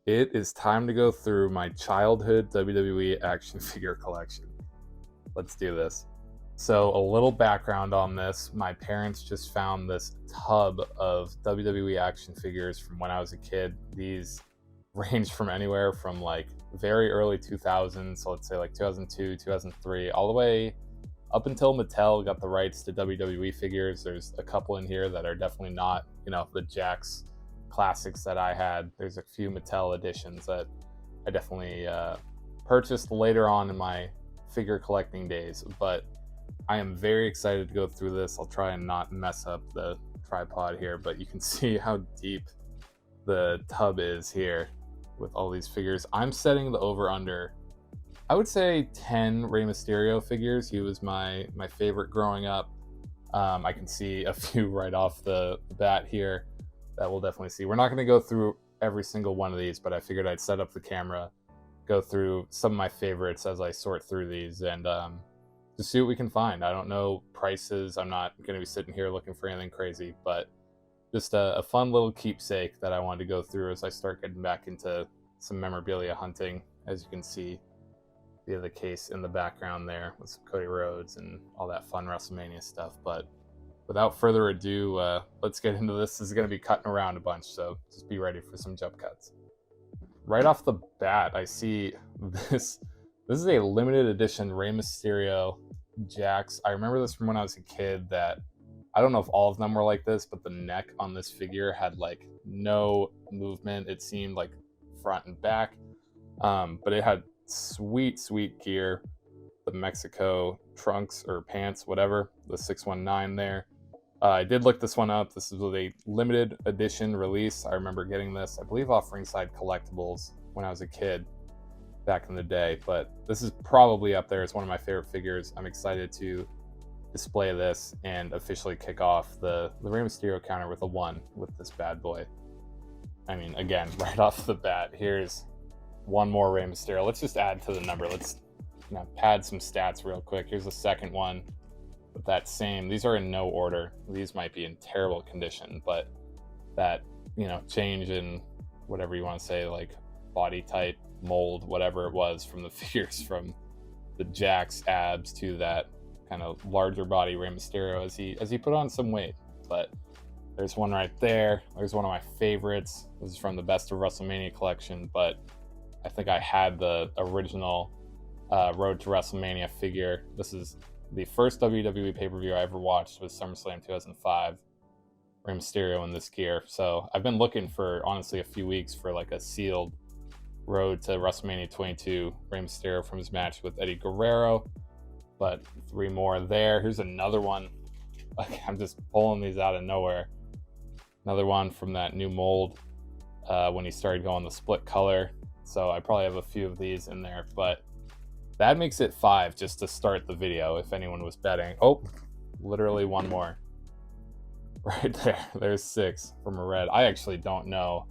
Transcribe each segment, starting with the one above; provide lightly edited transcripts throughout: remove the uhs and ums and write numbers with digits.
It is time to go through my childhood WWE action figure collection. Let's do this. So, a little background on this. My parents just found this tub of WWE action figures from when I was a kid. These range from anywhere from like very early 2000s, so let's say like 2002, 2003, all the way up until Mattel got the rights to WWE figures. There's a couple in here that are definitely not, the Jakks classics that I had. There's a few Mattel editions that I definitely purchased later on in my figure collecting days, but I am very excited to go through this. I'll try and not mess up the tripod here, but you can see how deep the tub is here with all these figures. I'm setting the over under, I would say 10 Rey Mysterio figures. He was my favorite growing up. I can see a few right off the bat here that we'll definitely see. We're not going to go through every single one of these, but I figured I'd set up the camera, go through some of my favorites as I sort through these, and just see what we can find. I don't know prices. I'm not going to be sitting here looking for anything crazy, but just a fun little keepsake that I wanted to go through as I start getting back into some memorabilia hunting. As you can see via the case in the background there with some Cody Rhodes and all that fun WrestleMania stuff. But without further ado, let's get into this. This is going to be cutting around a bunch, so just be ready for some jump cuts. Right off the bat, I see this. This is a limited edition Rey Mysterio Jakks. I remember this from when I was a kid. That I don't know if all of them were like this, but the neck on this figure had like no movement. It seemed like front and back, but it had sweet gear. The Mexico trunks or pants, whatever, the 619 there. I did look this one up. This is a limited edition release. I remember getting this, I believe, off Ringside Collectibles when I was a kid back in the day, but this is probably up there as one of my favorite figures. I'm excited to display this and officially kick off the Rey Mysterio counter with a 1 with this bad boy. I mean, again, right off the bat, here's one more Rey Mysterio. Let's just add to the number. Let's pad some stats real quick. Here's the second one with that same. These are in no order. These might be in terrible condition, but that, change in whatever you want to say, like body type, mold, whatever it was from the figures, from the Jakks abs to that kind of larger body Rey Mysterio as he put on some weight. But there's one right there. There's one of my favorites. This is from the Best of WrestleMania collection, but I think I had the original Road to WrestleMania figure. This is the first WWE pay-per-view I ever watched, was SummerSlam 2005. Rey Mysterio in this gear. So I've been looking for, honestly, a few weeks for like a sealed Road to WrestleMania 22 Rey Mysterio from his match with Eddie Guerrero. But 3 more there. Here's another one. Like, I'm just pulling these out of nowhere. Another one from that new mold when he started going the split color. So I probably have a few of these in there, but that makes it 5 just to start the video, if anyone was betting. Oh, literally one more. Right there. There's 6 from a red. I actually don't know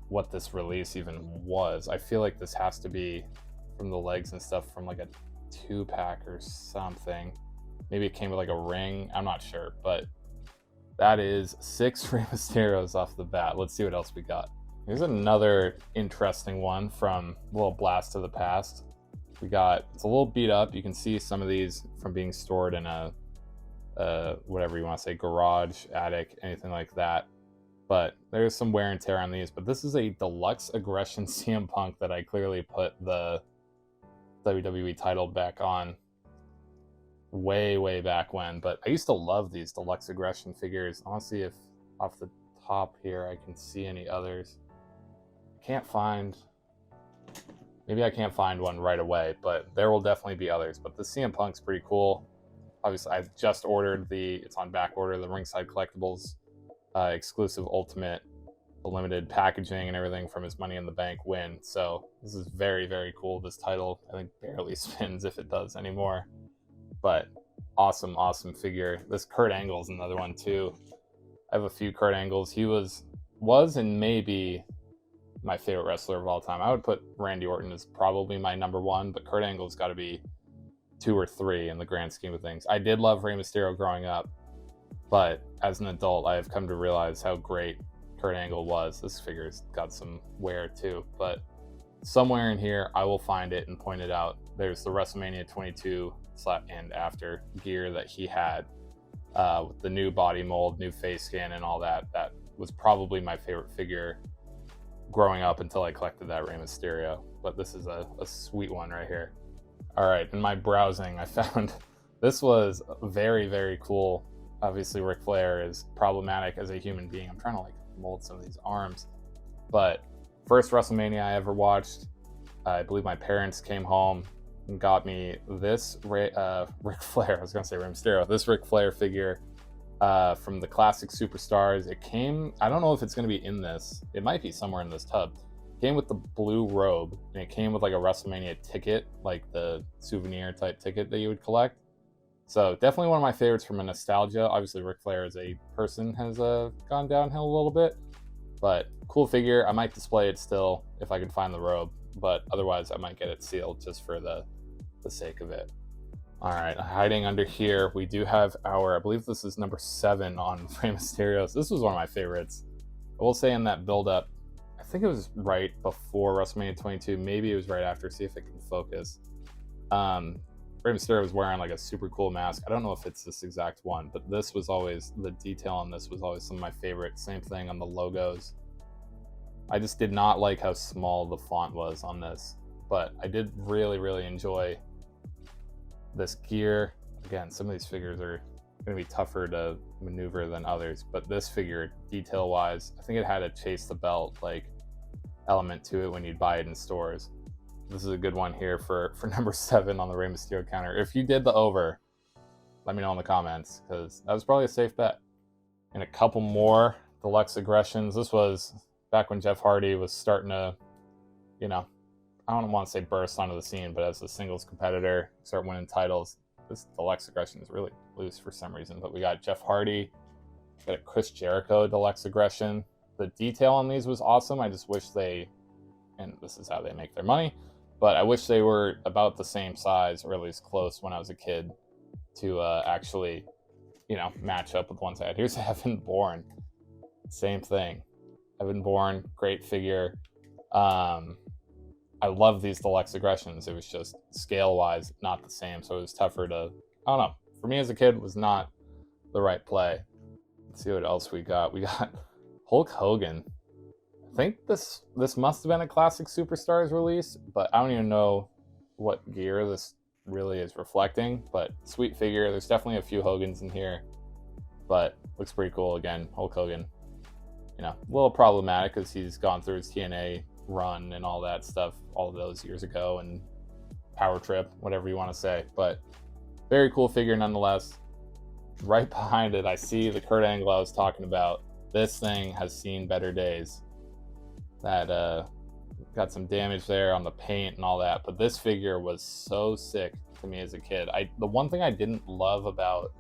what this release even was. I feel like this has to be from the legs and stuff from like a 2-pack or something. Maybe it came with like a ring. I'm not sure, but that is 6 Rey Mysterios off the bat. Let's see what else we got. Here's another interesting one from a little blast of the past. It's a little beat up. You can see some of these from being stored in a whatever you want to say, garage, attic, anything like that. But there's some wear and tear on these. But this is a deluxe aggression CM Punk that I clearly put the WWE title back on way back when. But I used to love these deluxe aggression figures. I want to see if off the top here I can see any others. Maybe I can't find one right away, but there will definitely be others. But the CM Punk's pretty cool. Obviously, I've just ordered it's on back order, the Ringside Collectibles exclusive Ultimate, the limited packaging and everything from his Money in the Bank win. So this is very cool. This title, I think, barely spins, if it does anymore. But awesome figure. This Kurt Angle's another one too. I have a few Kurt Angles. He was and maybe my favorite wrestler of all time. I would put Randy Orton as probably my number 1, but Kurt Angle's got to be 2 or 3 in the grand scheme of things. I did love Rey Mysterio growing up, but as an adult, I have come to realize how great Kurt Angle was. This figure's got some wear too, but somewhere in here I will find it and point it out. There's the WrestleMania 22 and after gear that he had with the new body mold, new face scan, and all that. That was probably my favorite figure growing up until I collected that Rey Mysterio. But this is a sweet one right here. All right, in my browsing, I found this was very, very cool. Obviously, Ric Flair is problematic as a human being. I'm trying to like mold some of these arms. But first WrestleMania I ever watched, I believe my parents came home and got me this Ric Flair. I was going to say Rey Mysterio. This Ric Flair figure from the Classic Superstars. It came, I don't know if it's going to be in this. It might be somewhere in this tub. It came with the blue robe, and it came with like a WrestleMania ticket, like the souvenir type ticket that you would collect. So definitely one of my favorites from a nostalgia. Obviously, Ric Flair as a person has gone downhill a little bit, but cool figure. I might display it still if I can find the robe, but otherwise I might get it sealed just for the sake of it. All right, hiding under here, we do have our, I believe this is number 7 on Rey Mysterio. This was one of my favorites. I will say in that build-up, I think it was right before WrestleMania 22. Maybe it was right after. See if it can focus. Rey Mysterio was wearing like a super cool mask. I don't know if it's this exact one, but this was always, the detail on this was always some of my favorites. Same thing on the logos. I just did not like how small the font was on this, but I did really, really enjoy this gear. Again, some of these figures are going to be tougher to maneuver than others, but this figure, detail wise, I think it had a chase the belt like element to it when you'd buy it in stores. This is a good one here for number 7 on the Rey Mysterio counter. If you did the over, let me know in the comments, because that was probably a safe bet. And a couple more deluxe aggressions. This was back when Jeff Hardy was starting to, you know, I don't want to say burst onto the scene, but as a singles competitor, start winning titles. This deluxe aggression is really loose for some reason, but we got Jeff Hardy, got a Chris Jericho deluxe aggression. The detail on these was awesome. I just wish they, and this is how they make their money, but I wish they were about the same size, or at least close when I was a kid, to actually, you know, match up with ones I had. Here's Evan Bourne. Same thing. Evan Bourne, great figure. I love these deluxe aggressions. It was just scale-wise not the same, so it was tougher to, I don't know. For me as a kid, it was not the right play. Let's see what else we got. We got Hulk Hogan. I think this must have been a Classic Superstars release, but I don't even know what gear this really is reflecting, but sweet figure. There's definitely a few Hogans in here, but looks pretty cool. Again, Hulk Hogan, you know, a little problematic because he's gone through his TNA run and all that stuff all of those years ago, and Power Trip, whatever you want to say, but very cool figure nonetheless. Right behind it, I see the Kurt Angle I was talking about. This thing has seen better days. That got some damage there on the paint and all that, but this figure was so sick to me as a kid. The one thing I didn't love about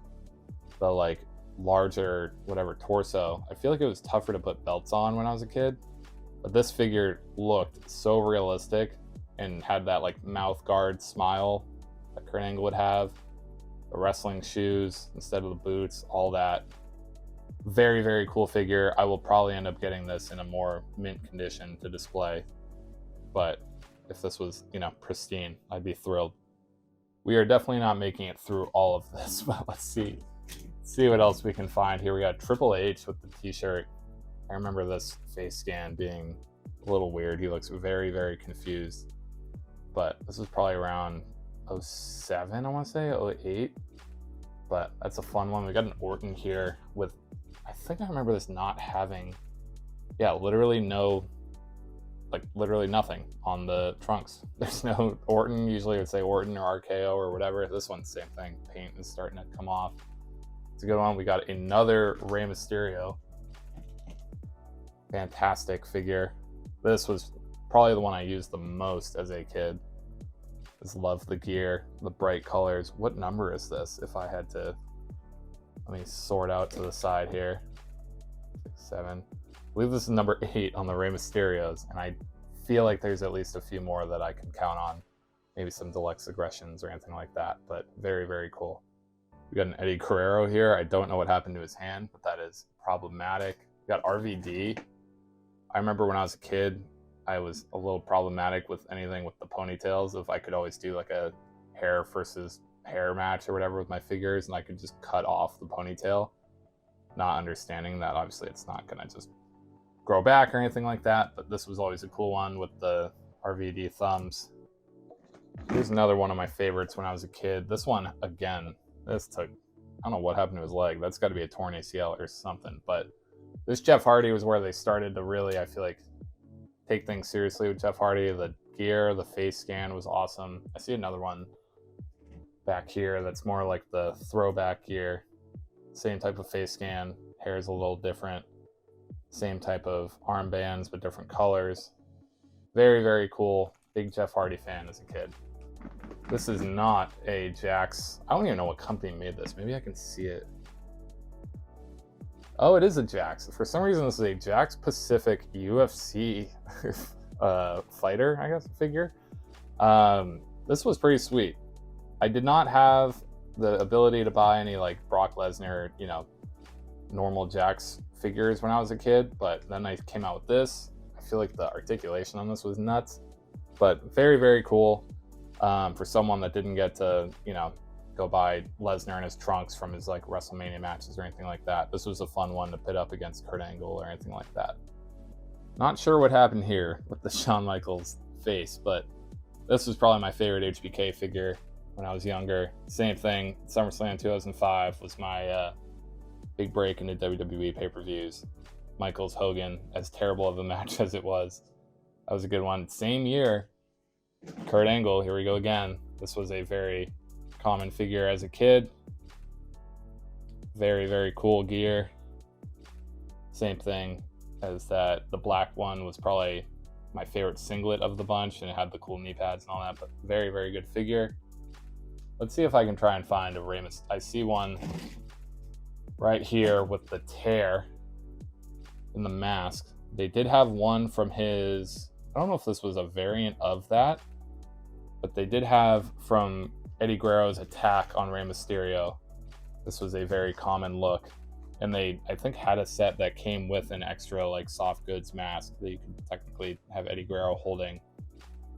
the like larger whatever torso, I feel like it was tougher to put belts on when I was a kid, but this figure looked so realistic and had that like mouth guard smile that Kurt Angle would have, the wrestling shoes instead of the boots, all that. Very, very cool figure. I will probably end up getting this in a more mint condition to display, but if this was, you know, pristine, I'd be thrilled. We are definitely not making it through all of this, but let's see what else we can find here. We got Triple H with the t-shirt. I remember this face scan being a little weird. He looks very, very confused, but this was probably around 07, I want to say 08, but that's a fun one. We got an Orton here with, I think I remember this not having, yeah, literally no, like literally nothing on the trunks. There's no Orton. Usually it would say Orton or RKO or whatever. This one's same thing. Paint is starting to come off. It's a good one. We got another Rey Mysterio. Fantastic figure. This was probably the one I used the most as a kid. Just love the gear, the bright colors. What number is this? If I had to, let me sort out to the side here. 6, 7. I believe this is number 8 on the Rey Mysterios, and I feel like there's at least a few more that I can count on. Maybe some deluxe aggressions or anything like that, but very, very cool. We got an Eddie Guerrero here. I don't know what happened to his hand, but that is problematic. We got RVD. I remember when I was a kid, I was a little problematic with anything with the ponytails. If I could always do like a hair versus hair match or whatever with my figures, and I could just cut off the ponytail, not understanding that obviously it's not gonna just grow back or anything like that. But this was always a cool one with the RVD thumbs. Here's another one of my favorites when I was a kid. This one, again, this took, I don't know what happened to his leg. That's got to be a torn ACL or something. But this Jeff Hardy was where they started to really, I feel like, take things seriously with Jeff Hardy. The gear, the face scan was awesome. I see another one back here that's more like the throwback gear. Same type of face scan. Hair is a little different. Same type of armbands, but different colors. Very, very cool. Big Jeff Hardy fan as a kid. This is not a Jax. I don't even know what company made this. Maybe I can see it. Oh, it is a Jax. For some reason, this is a Jax Pacific UFC fighter, I guess, figure. This was pretty sweet. I did not have the ability to buy any like Brock Lesnar, you know, normal Jax figures when I was a kid, but then I came out with this. I feel like the articulation on this was nuts, but very, very cool. For someone that didn't get to, you know, go buy Lesnar in his trunks from his like WrestleMania matches or anything like that. This was a fun one to pit up against Kurt Angle or anything like that. Not sure what happened here with the Shawn Michaels face, but this was probably my favorite HBK figure when I was younger. Same thing, SummerSlam 2005 was my big break into WWE pay-per-views. Michaels Hogan, as terrible of a match as it was, that was a good one. Same year, Kurt Angle, here we go again. This was a very common figure as a kid. Very, very cool gear. Same thing as that. The black one was probably my favorite singlet of the bunch, and it had the cool knee pads and all that, but very, very good figure. Let's see if I can try and find a Rey Mysterio. I see one right here with the tear in the mask. They did have one from his, I don't know if this was a variant of that, but they did have from Eddie Guerrero's attack on Rey Mysterio. This was a very common look. And they, I think, had a set that came with an extra like soft goods mask that you could technically have Eddie Guerrero holding.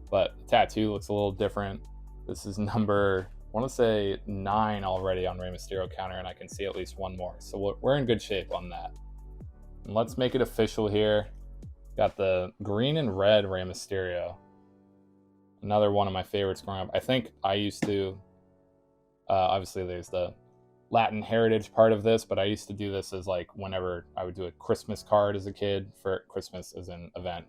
But the tattoo looks a little different. This is number, I want to say 9 already on Rey Mysterio counter, and I can see at least one more. So we're in good shape on that. And let's make it official here. Got the green and red Rey Mysterio. Another one of my favorites growing up. I think I used to, obviously there's the Latin heritage part of this, but I used to do this as like whenever I would do a Christmas card as a kid, for Christmas as an event.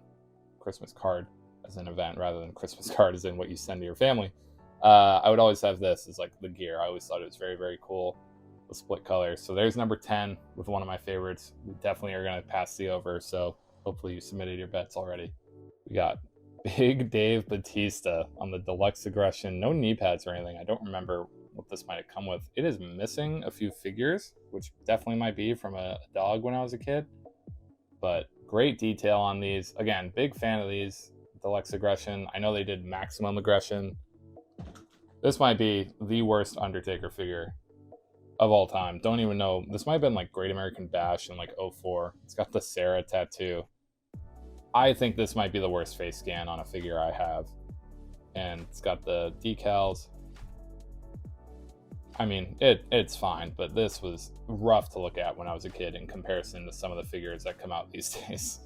Christmas card as an event rather than Christmas card as in what you send to your family. I would always have this as like the gear. I always thought it was very, very cool. The split colors. So there's number 10 with one of my favorites. We definitely are going to pass the over. So hopefully you submitted your bets already. We got Big Dave Batista on the Deluxe Aggression. No knee pads or anything. I don't remember what this might have come with. It is missing a few figures, which definitely might be from a dog when I was a kid. But great detail on these. Again, big fan of these. Deluxe Aggression. I know they did Maximum Aggression. This might be the worst Undertaker figure of all time. Don't even know. This might have been like Great American Bash in like 04. It's got the Sarah tattoo. I think this might be the worst face scan on a figure I have. And it's got the decals. I mean, it's fine, but this was rough to look at when I was a kid in comparison to some of the figures that come out these days.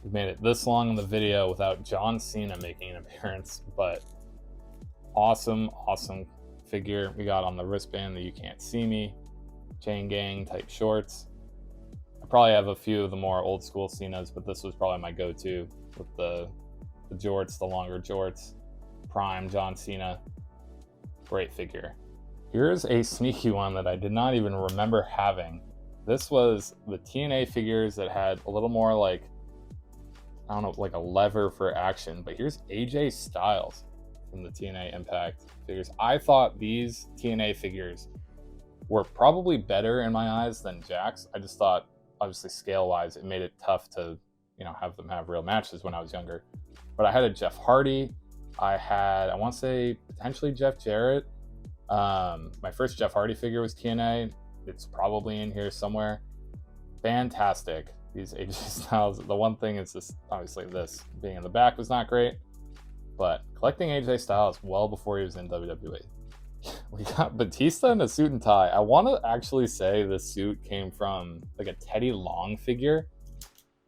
We've made it this long in the video without John Cena making an appearance, but awesome, awesome figure. We got on the wristband the You Can't See Me, chain gang type shorts. I probably have a few of the more old school Cenas, but this was probably my go-to with the jorts, the longer jorts. Prime John Cena. Great figure. Here's a sneaky one that I did not even remember having. This was the TNA figures that had a little more like, I don't know, like a lever for action, but here's AJ Styles from the TNA Impact figures. I thought these TNA figures were probably better in my eyes than Jax. I just thought, obviously scale-wise, it made it tough to, you know, have them have real matches when I was younger. But I had a Jeff Hardy. I had, I want to say, potentially Jeff Jarrett. My first Jeff Hardy figure was TNA. It's probably in here somewhere. Fantastic. these AJ Styles. The one thing is this, obviously this being in the back was not great, but collecting AJ Styles well before he was in WWE. We got Batista in a suit and tie. I want to actually say this suit came from like a Teddy Long figure.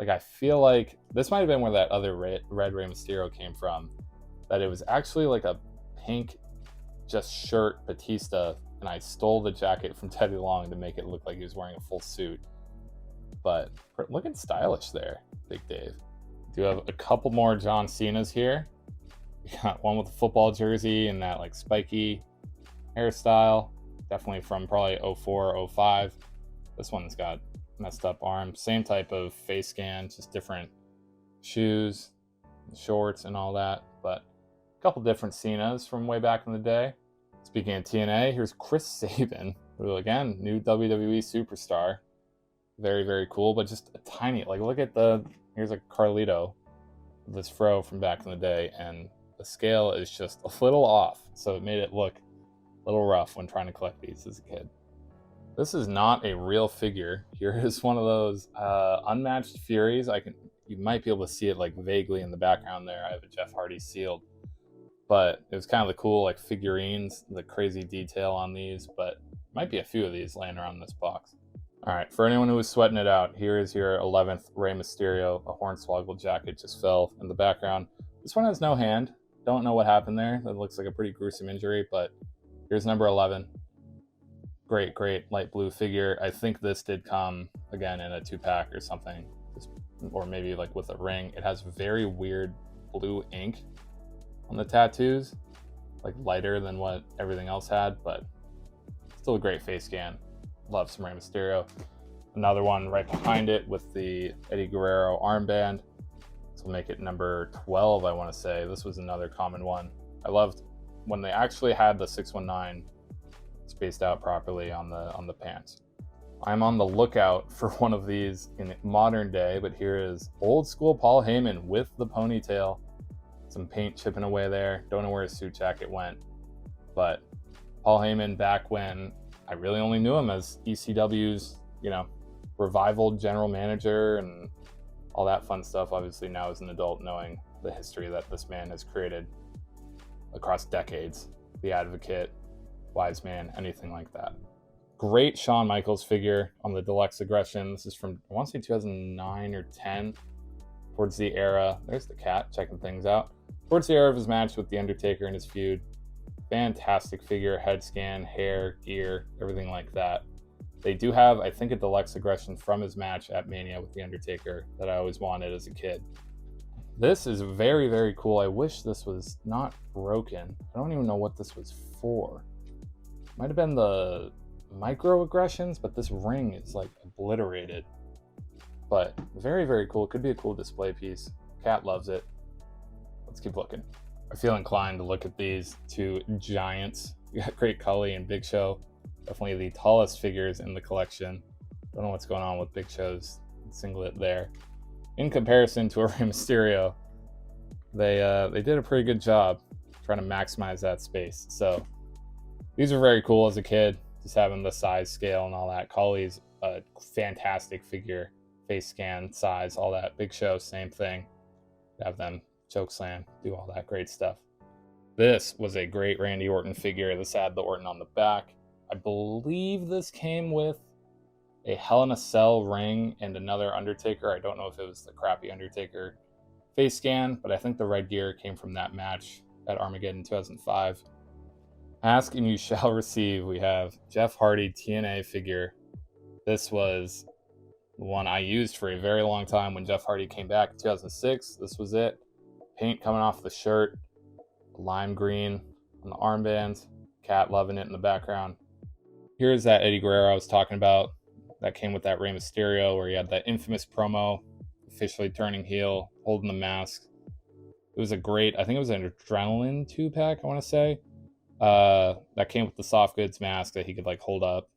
Like I feel like this might have been where that other red Rey Mysterio came from. That it was actually like a pink just shirt Batista, and I stole the jacket from Teddy Long to make it look like he was wearing a full suit. But looking stylish there, Big Dave. Do have a couple more John Cena's here. We got one with a football jersey and that like spiky hairstyle, definitely from probably 04, 05. This one's got messed up arms. Same type of face scan, just different shoes, shorts, and all that. But a couple different Cenas from way back in the day. Speaking of TNA, here's Chris Sabin, who again, new WWE superstar. Very, very cool, but just a tiny, like look at here's a Carlito, this fro from back in the day, and the scale is just a little off. So it made it look a little rough when trying to collect these as a kid. This is not a real figure. Here is one of those unmatched Furies. You might be able to see it like vaguely in the background there. I have a Jeff Hardy sealed, but it was kind of the cool like figurines, the crazy detail on these, but might be a few of these laying around in this box. All right, for anyone who was sweating it out, here is your 11th Rey Mysterio. A Hornswoggle jacket just fell in the background. This one has no hand. Don't know what happened there. That looks like a pretty gruesome injury, but here's number 11. Great, great light blue figure. I think this did come, again, in a 2-pack or something, or maybe like with a ring. It has very weird blue ink on the tattoos, like lighter than what everything else had, but still a great face scan. Love some Rey Mysterio. Another one right behind it with the Eddie Guerrero armband. This will make it number 12, I want to say. This was another common one. I loved when they actually had the 619 spaced out properly on the pants. I'm on the lookout for one of these in modern day, but here is old school Paul Heyman with the ponytail. Some paint chipping away there. Don't know where his suit jacket went, but Paul Heyman back when I really only knew him as ECW's, revival general manager and all that fun stuff. Obviously now as an adult, knowing the history that this man has created across decades, the Advocate, Wise Man, anything like that. Great Shawn Michaels figure on the Deluxe Aggression. This is from, I want to say 2009 or 10, towards the era. There's the cat checking things out. Towards the era of his match with The Undertaker and his feud. Fantastic figure, head scan, hair, gear, everything like that. They do have, I think, a Deluxe Aggression from his match at Mania with The Undertaker that I always wanted as a kid. This is very, very cool. I wish this was not broken. I don't even know what this was for. Might have been the microaggressions, but this ring is like obliterated. But very, very cool. Could be a cool display piece. Cat loves it. Let's keep looking. I feel inclined to look at these two giants. We got Great Khali and Big Show. Definitely the tallest figures in the collection. Don't know what's going on with Big Show's singlet there. In comparison to a Rey Mysterio, they did a pretty good job trying to maximize that space. So these are very cool as a kid, just having the size scale and all that. Khali's a fantastic figure, face scan, size, all that. Big Show, same thing. Have them choke slam, do all that great stuff. This was a great Randy Orton figure. This had the Orton on the back. I believe this came with a Hell in a Cell ring and another Undertaker. I don't know if it was the crappy Undertaker face scan, but I think the red gear came from that match at Armageddon 2005. Ask and you shall receive. We have Jeff Hardy TNA figure. This was the one I used for a very long time when Jeff Hardy came back in 2006. This was it. Paint coming off the shirt, lime green on the armbands, cat loving it in the background. Here's that Eddie Guerrero I was talking about that came with that Rey Mysterio where he had that infamous promo, officially turning heel, holding the mask. It was a great, I think it was an Adrenaline 2-pack, I want to say. That came with the soft goods mask that he could like hold up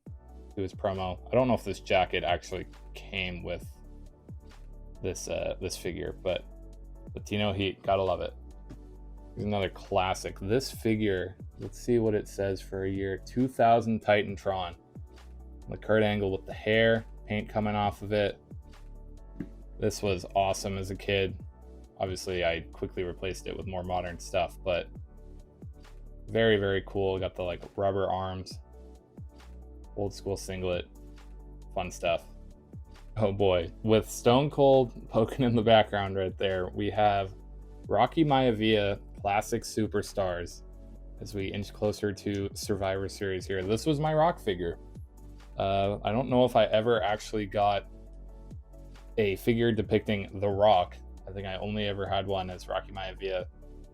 to his promo. I don't know if this jacket actually came with this figure, but Latino Heat, gotta love it. Here's another classic. This figure, let's see what it says for a year. 2000 Titantron. The Kurt Angle with the hair, paint coming off of it. This was awesome as a kid. Obviously, I quickly replaced it with more modern stuff, but very, very cool. Got the like rubber arms, old school singlet, fun stuff. Oh boy, with Stone Cold poking in the background right there, we have Rocky Maivia Classic Superstars as we inch closer to Survivor Series here. This was my Rock figure. I don't know if I ever actually got a figure depicting The Rock. I think I only ever had one as Rocky Maivia.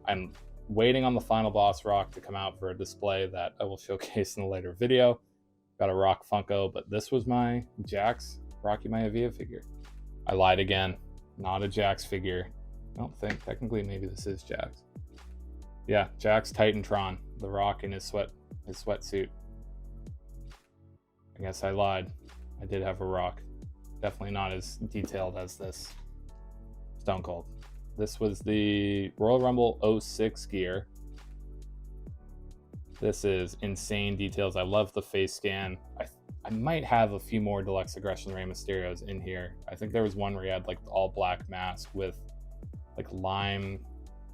I'm waiting on the final boss Rock to come out for a display that I will showcase in a later video. Got a Rock Funko, but this was my Jax Rocky Maivia figure. I lied again. Not a Jax figure. I don't think. Technically, maybe this is Jax. Yeah, Jax Titantron. The Rock in his sweatsuit. I guess I lied. I did have a Rock. Definitely not as detailed as this Stone Cold. This was the Royal Rumble 06 gear. This is insane details. I love the face scan. I might have a few more Deluxe Aggression Rey Mysterios in here. I think there was one where he had like all black mask with like lime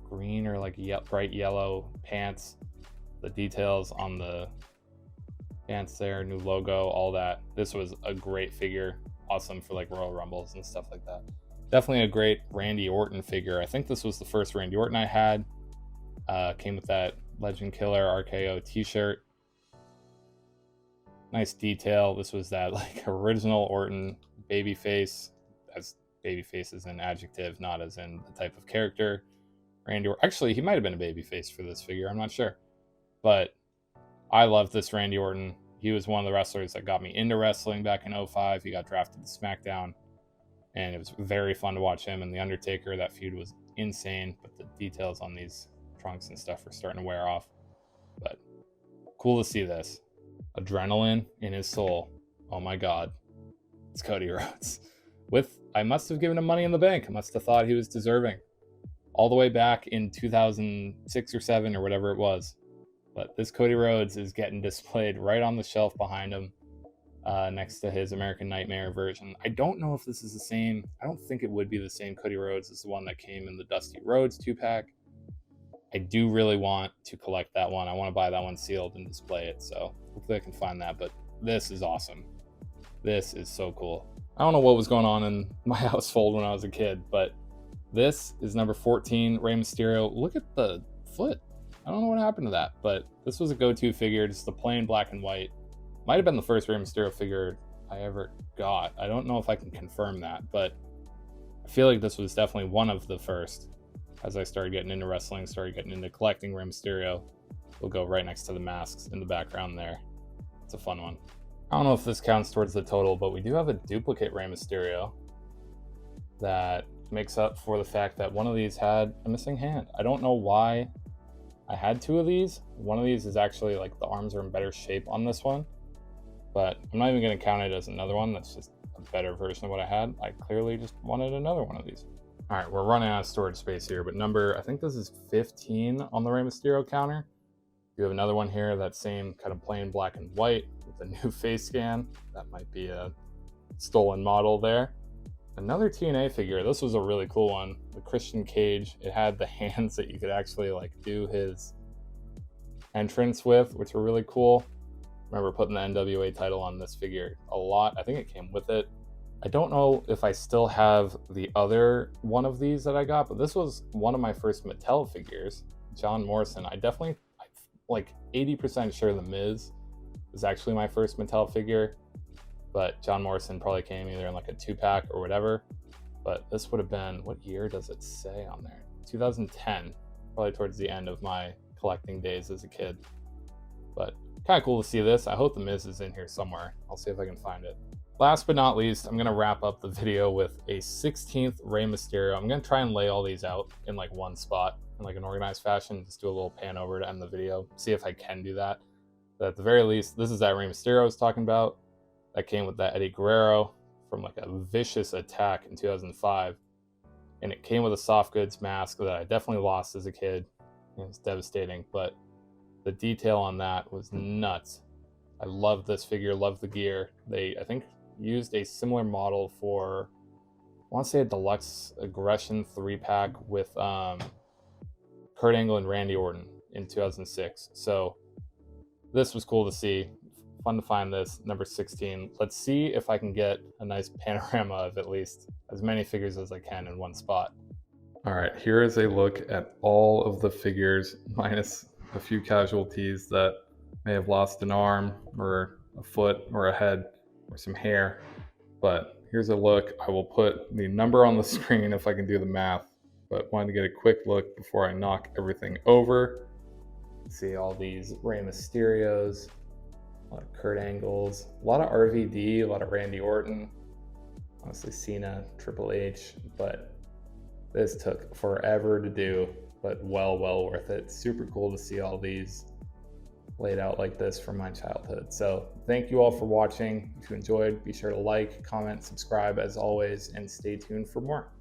green or like bright yellow pants. The details on the pants there, new logo, all that. This was a great figure. Awesome for like Royal Rumbles and stuff like that. Definitely a great Randy Orton figure. I think this was the first Randy Orton I had. Came with that Legend Killer RKO t-shirt. Nice detail. This was that like original Orton babyface, as babyface is an adjective, not as in the type of character. Randy Orton. Actually, he might have been a babyface for this figure. I'm not sure. But I love this Randy Orton. He was one of the wrestlers that got me into wrestling back in 05. He got drafted to SmackDown. And it was very fun to watch him and The Undertaker. That feud was insane. But the details on these trunks and stuff are starting to wear off. But cool to see this. Adrenaline in his soul. Oh my God. It's Cody Rhodes. I must have given him money in the bank. I must have thought he was deserving. All the way back in 2006 or 7 or whatever it was. But this Cody Rhodes is getting displayed right on the shelf behind him, next to his American Nightmare version. I don't know if this is the same. I don't think it would be the same Cody Rhodes as the one that came in the Dusty Rhodes 2-pack. I do really want to collect that one. I want to buy that one sealed and display it. So hopefully I can find that. But this is awesome. This is so cool. I don't know what was going on in my household when I was a kid, but this is number 14, Rey Mysterio. Look at the foot. I don't know what happened to that, but this was a go-to figure, just the plain black and white. Might have been the first Rey Mysterio figure I ever got. I don't know if I can confirm that, but I feel like this was definitely one of the first. As I started getting into wrestling, started getting into collecting Rey Mysterio. We'll go right next to the masks in the background there. It's a fun one. I don't know if this counts towards the total, but we do have a duplicate Rey Mysterio that makes up for the fact that one of these had a missing hand. I don't know why I had two of these. One of these is actually like the arms are in better shape on this one, but I'm not even going to count it as another one. That's just a better version of what I had. I clearly just wanted another one of these. All right, we're running out of storage space here, but I think this is 15 on the Rey Mysterio counter. You have another one here, that same kind of plain black and white with a new face scan. That might be a stolen model there. Another TNA figure. This was a really cool one. The Christian Cage. It had the hands that you could actually like do his entrance with, which were really cool. Remember putting the NWA title on this figure a lot. I think it came with it. I don't know if I still have the other one of these that I got, but this was one of my first Mattel figures, John Morrison. I'm like 80% sure The Miz was actually my first Mattel figure, but John Morrison probably came either in like a 2-pack or whatever. But this would have been, what year does it say on there? 2010, probably towards the end of my collecting days as a kid. But kind of cool to see this. I hope The Miz is in here somewhere. I'll see if I can find it. Last but not least, I'm going to wrap up the video with a 16th Rey Mysterio. I'm going to try and lay all these out in like one spot in like an organized fashion. Just do a little pan over to end the video. See if I can do that. But at the very least, this is that Rey Mysterio I was talking about. That came with that Eddie Guerrero from like a vicious attack in 2005. And it came with a soft goods mask that I definitely lost as a kid. It was devastating, but the detail on that was nuts. I love this figure, love the gear. They, I think, used a similar model for want to say a deluxe aggression 3-pack with Kurt Angle and Randy Orton in 2006. So this was cool to see. Fun to find this, number 16. Let's see if I can get a nice panorama of at least as many figures as I can in one spot. All right, here is a look at all of the figures, minus a few casualties that may have lost an arm or a foot or a head or some hair. But here's a look. I will put the number on the screen if I can do the math, but wanted to get a quick look before I knock everything over. See all these Rey Mysterios, a lot of Kurt Angles, a lot of RVD, a lot of Randy Orton, honestly Cena, Triple H, but this took forever to do, but well worth it. Super cool to see all these laid out like this from my childhood. So thank you all for watching. If you enjoyed, be sure to like, comment, subscribe as always, and stay tuned for more.